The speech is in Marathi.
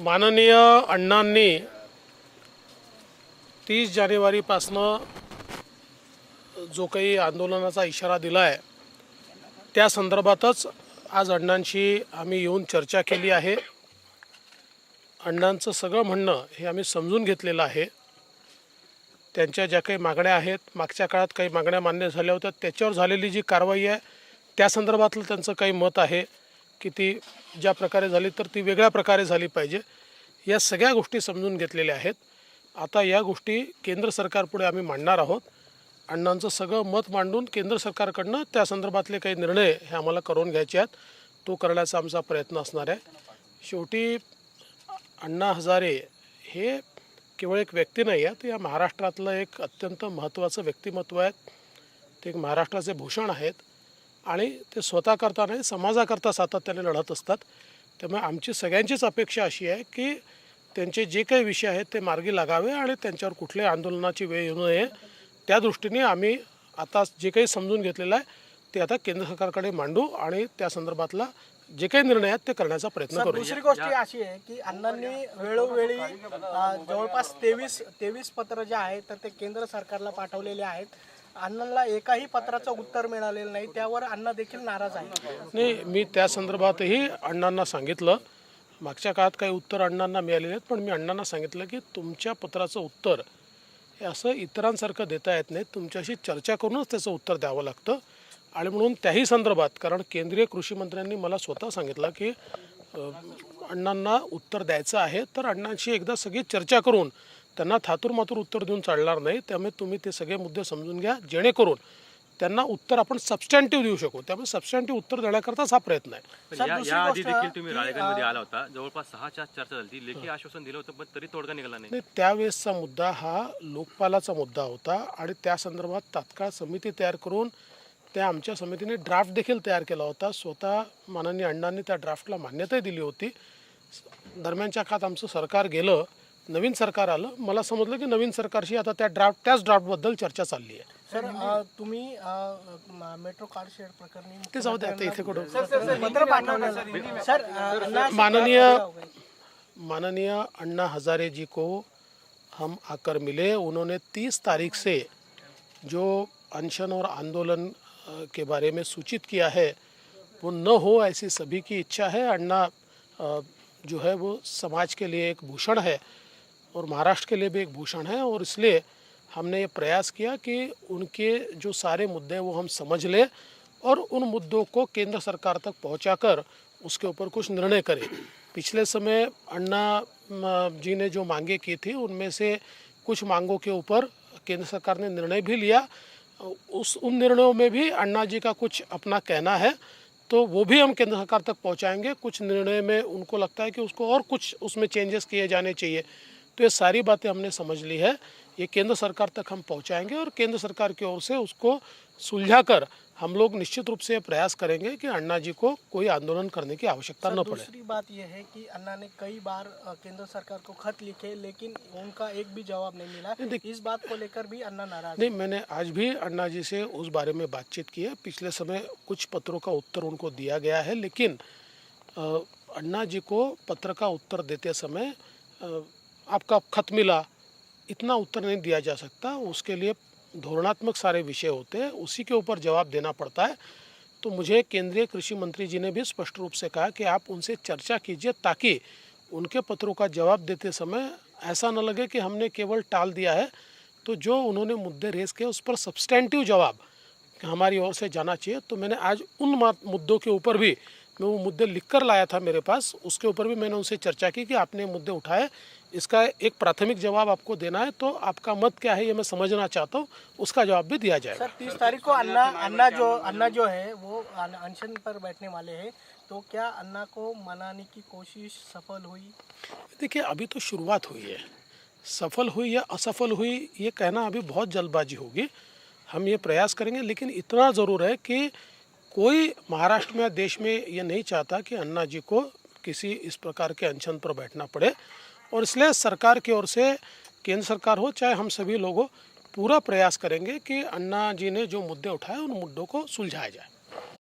माननीय अण्णांनी 30 जानेवारीपासनं जो काही आंदोलनाचा इशारा दिला आहे त्या संदर्भातच आज अण्णांशी आम्ही येऊन चर्चा केली आहे। अण्णांचं सगळं म्हणणं हे आम्ही समजून घेतलेलं आहे। त्यांच्या ज्या काही मागण्या आहेत, मागच्या काळात काही मागण्या मान्य झाल्या होत्या, त्याच्यावर झालेली जी कारवाई आहे त्या संदर्भातलं त्यांचं काही मत आहे की ती ज्या प्रकारे झाली तर ती वेगळ्या प्रकारे झाली पाहिजे। या सगळ्या गोष्टी समजून घेतलेल्या आहेत। आता या गोष्टी केंद्र सरकारपुढे आम्ही मांडणार आहोत। अण्णांचं सगळं मत मांडून केंद्र सरकारकडनं त्या संदर्भातले काही निर्णय हे आम्हाला करून घ्यायचे आहेत, तो करण्याचा आमचा प्रयत्न असणार आहे। शेवटी अण्णा हजारे हे केवळ एक व्यक्ती नाही आहे, तर या महाराष्ट्रातलं एक अत्यंत महत्त्वाचं व्यक्तिमत्व आहे। ते एक महाराष्ट्राचे भूषण आहेत आणि ते स्वतः करता नाही समाजाकरता सातत्याने लढत असतात। त्यामुळे आमची सगळ्यांचीच अपेक्षा अशी आहे की त्यांचे जे काही विषय आहेत ते मार्गी लागावे आणि त्यांच्यावर कुठल्याही आंदोलनाची वेळ येऊ नये। त्या दृष्टीने आम्ही आता जे काही समजून घेतलेलं आहे ते आता केंद्र सरकारकडे मांडू आणि त्या संदर्भातला जे काही निर्णय आहेत ते करण्याचा प्रयत्न करू। दुसरी गोष्ट अशी आहे की अण्णांनी वेळोवेळी जवळपास 23 पत्र जे आहेत तर ते केंद्र सरकारला पाठवलेले आहेत। अण्णांना एकाही पत्राचं उत्तर मिळालेलं नाही, त्यावर अण्णा देखील नाराज आहे। नाही, मी त्या संदर्भातही अण्णांना सांगितलं। मागच्या काळात काही उत्तर अण्णांना मिळालेले आहेत, पण मी अण्णांना सांगितलं की तुमच्या पत्राचं उत्तर हे असं इतरांसारखं देता येत नाही, तुमच्याशी चर्चा करूनच त्याचं उत्तर द्यावं लागतं। आणि म्हणून त्याही संदर्भात, कारण केंद्रीय कृषी मंत्र्यांनी मला स्वतः सांगितलं की अण्णांना उत्तर द्यायचं आहे, तर अण्णांशी एकदा सगळी चर्चा करून त्यांना थातूरमातूर उत्तर देऊन चालणार नाही। त्यामुळे तुम्ही ते सगळे मुद्दे समजून घ्या, जेणेकरून त्यांना उत्तर आपण सबस्टँटिव्ह देऊ शकू। त्यामुळे सबस्टँटिव्ह उत्तर देण्याकरताच हा प्रयत्न आहे। या आधी देखील तुम्ही राळेगणमध्ये आला होता, जवळपास 6 चर्चा झाली, लेखी आश्वासन दिलं होतं पण तरी तोडगा निघाला नाही। त्यावेळेसचा मुद्दा हा लोकपालाचा मुद्दा होता आणि त्या संदर्भात तात्काळ समिती तयार करून त्या आमच्या समितीने ड्राफ्ट देखील तयार केला होता। स्वतः माननीय अण्णांनी त्या ड्राफ्टला मान्यताही दिली होती। दरम्यानच्या काळात आमचं सरकार गेलं, नवीन सरकार आलं, मला समजलं की नवीन सरकारशी आता त्याच ड्राफ्टबद्दल चर्चा चालली आहे। सर तुम्ही मेट्रो कार शेड प्रकरणी ते जाऊ द्या, आता इथे कुठं पत्र पाठवलं सर। माननीय अन्ना हजारे जी को हम आकर मिले, उन्होंने 30 तारीख से जो अनशन और आंदोलन के बारे में सूचित किया है वो न हो, ऐसी सभी की इच्छा है। अण्णा जो है वो समाज के लिए एक भूषण है और महाराष्ट्र के लिए भी एक भूषण है, और इसलिए हमने ये प्रयास किया कि उनके जो सारे मुद्दे वो हम समझ लें और उन मुद्दों को केंद्र सरकार तक पहुंचाकर उसके ऊपर कुछ निर्णय करें। पिछले समय अण्णा जी ने जो मांगे की थी उनमें से कुछ मांगों के ऊपर केंद्र सरकार ने निर्णय भी लिया। उन निर्णयों में भी अण्णा जी का कुछ अपना कहना है, तो वो भी हम केंद्र सरकार तक पहुंचाएंगे। कुछ निर्णय में उनको लगता है कि उसको और कुछ उसमें चेंजेस किए जाने चाहिए, तो ये सारी बातें हमने समझ ली है। ये केंद्र सरकार तक हम पहुंचाएंगे और केंद्र सरकार की ओर से उसको सुलझाकर हम लोग निश्चित रूप से प्रयास करेंगे कि अण्णा जी को कोई आंदोलन करने की आवश्यकता न पड़े। दूसरी बात यह है कि अण्णा ने कई बार केंद्र सरकार को खत लिखे, लेकिन उनका एक भी जवाब नहीं मिला। इस बात को लेकर भी अण्णा नाराज नहीं, मैंने आज भी अण्णा जी से उस बारे में बातचीत की है। पिछले समय कुछ पत्रों का उत्तर उनको दिया गया है, लेकिन अण्णा जी को पत्र का उत्तर देते समय आपका खत मिला, इतना उत्तर नहीं दिया जा सकता। उसके लिए धोरणात्मक सारे विषय होते हैं, उसी के ऊपर जवाब देना पड़ता है। तो मुझे केंद्रीय कृषि मंत्री जी ने भी स्पष्ट रूप से कहा कि आप उनसे चर्चा कीजिए, ताकि उनके पत्रों का जवाब देते समय ऐसा न लगे कि हमने केवल टाल दिया है। तो जो उन्होंने मुद्दे रेस किए उस पर सब्सटेंटिव जवाब हमारी ओर से जाना चाहिए। तो मैंने आज उन मुद्दों के ऊपर भी, मैं वो मुद्दे लिख कर लाया था मेरे पास, उसके ऊपर भी मैंने उनसे चर्चा की कि आपने मुद्दे उठाए, इसका एक प्राथमिक जवाब आपको देना है, तो आपका मत क्या है ये मैं समझना चाहता हूँ, उसका जवाब भी दिया जाएगा। सर 30 तारीख को अण्णा जो है वो अनशन पर बैठने वाले हैं, तो क्या अण्णा को मनाने की कोशिश सफल हुई? देखिए, अभी तो शुरुआत हुई है। सफल हुई या असफल हुई ये कहना अभी बहुत जल्दबाजी होगी। हम ये प्रयास करेंगे, लेकिन इतना ज़रूर है कि कोई महाराष्ट्र में, देश में ये नहीं चाहता कि अण्णा जी को किसी इस प्रकार के अनशन पर बैठना पड़े, और इसलिए सरकार की ओर से, केंद्र सरकार हो चाहे हम सभी लोग हो, पूरा प्रयास करेंगे कि अण्णा जी ने जो मुद्दे उठाए उन मुद्दों को सुलझाया जाए।